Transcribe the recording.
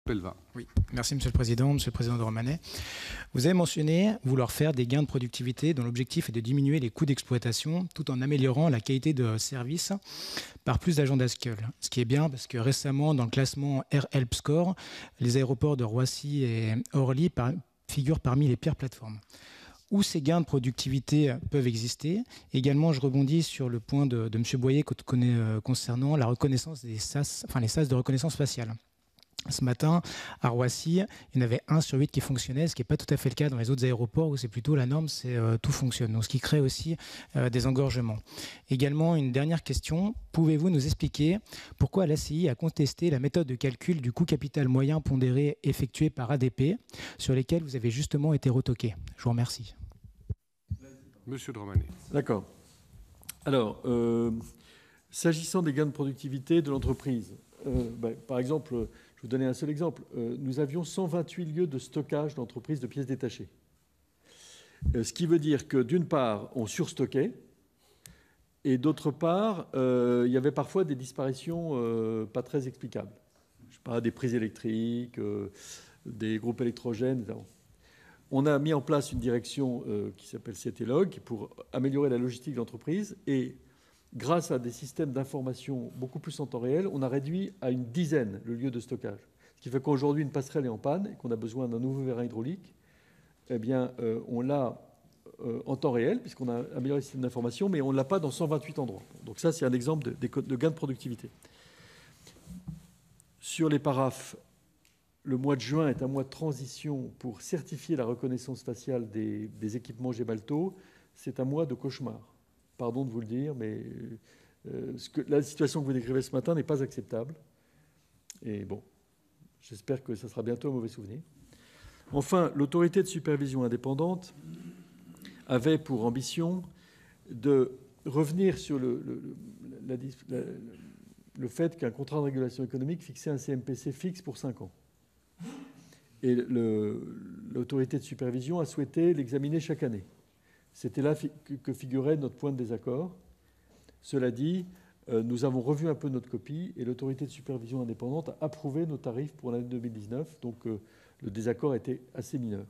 Pelva. Oui, merci Monsieur le Président de Romanet. Vous avez mentionné vouloir faire des gains de productivité dont l'objectif est de diminuer les coûts d'exploitation tout en améliorant la qualité de service par plus d'agents d'ASCUL. Ce qui est bien parce que récemment, dans le classement AirHelp Score, les aéroports de Roissy et Orly figurent parmi les pires plateformes. Où ces gains de productivité peuvent exister. Également, je rebondis sur le point de M. Boyer concernant la reconnaissance des SAS, les SAS de reconnaissance faciale. Ce matin, à Roissy, il y en avait 1 sur 8 qui fonctionnait, ce qui n'est pas tout à fait le cas dans les autres aéroports où c'est plutôt la norme, c'est tout fonctionne. Donc, ce qui crée aussi des engorgements. Également, une dernière question. Pouvez-vous nous expliquer pourquoi l'ACI a contesté la méthode de calcul du coût capital moyen pondéré effectué par ADP, sur lesquels vous avez justement été retoqué? Je vous remercie. Monsieur de Romanet. D'accord. Alors, s'agissant des gains de productivité de l'entreprise, par exemple, je vais vous donner un seul exemple. Nous avions 128 lieux de stockage d'entreprises de pièces détachées. Ce qui veut dire que, d'une part, on surstockait, et d'autre part, il y avait parfois des disparitions pas très explicables. Je sais pas, des prises électriques, des groupes électrogènes, etc. On a mis en place une direction qui s'appelle CTLog pour améliorer la logistique de l'entreprise, et grâce à des systèmes d'information beaucoup plus en temps réel, on a réduit à une dizaine le lieu de stockage. Ce qui fait qu'aujourd'hui, une passerelle est en panne et qu'on a besoin d'un nouveau vérin hydraulique. Eh bien, on l'a en temps réel, puisqu'on a amélioré le système d'information, mais on ne l'a pas dans 128 endroits. Donc ça, c'est un exemple de gain de productivité. Sur les paraphes, le mois de juin est un mois de transition pour certifier la reconnaissance faciale des équipements Gemalto. C'est un mois de cauchemar. Pardon de vous le dire, mais la situation que vous décrivez ce matin n'est pas acceptable. Et bon, j'espère que ça sera bientôt un mauvais souvenir. Enfin, l'autorité de supervision indépendante avait pour ambition de revenir sur le fait qu'un contrat de régulation économique fixait un CMPC fixe pour 5 ans. Et l'autorité de supervision a souhaité l'examiner chaque année. C'était là que figurait notre point de désaccord. Cela dit, nous avons revu un peu notre copie et l'autorité de supervision indépendante a approuvé nos tarifs pour l'année 2019. Donc le désaccord était assez mineur.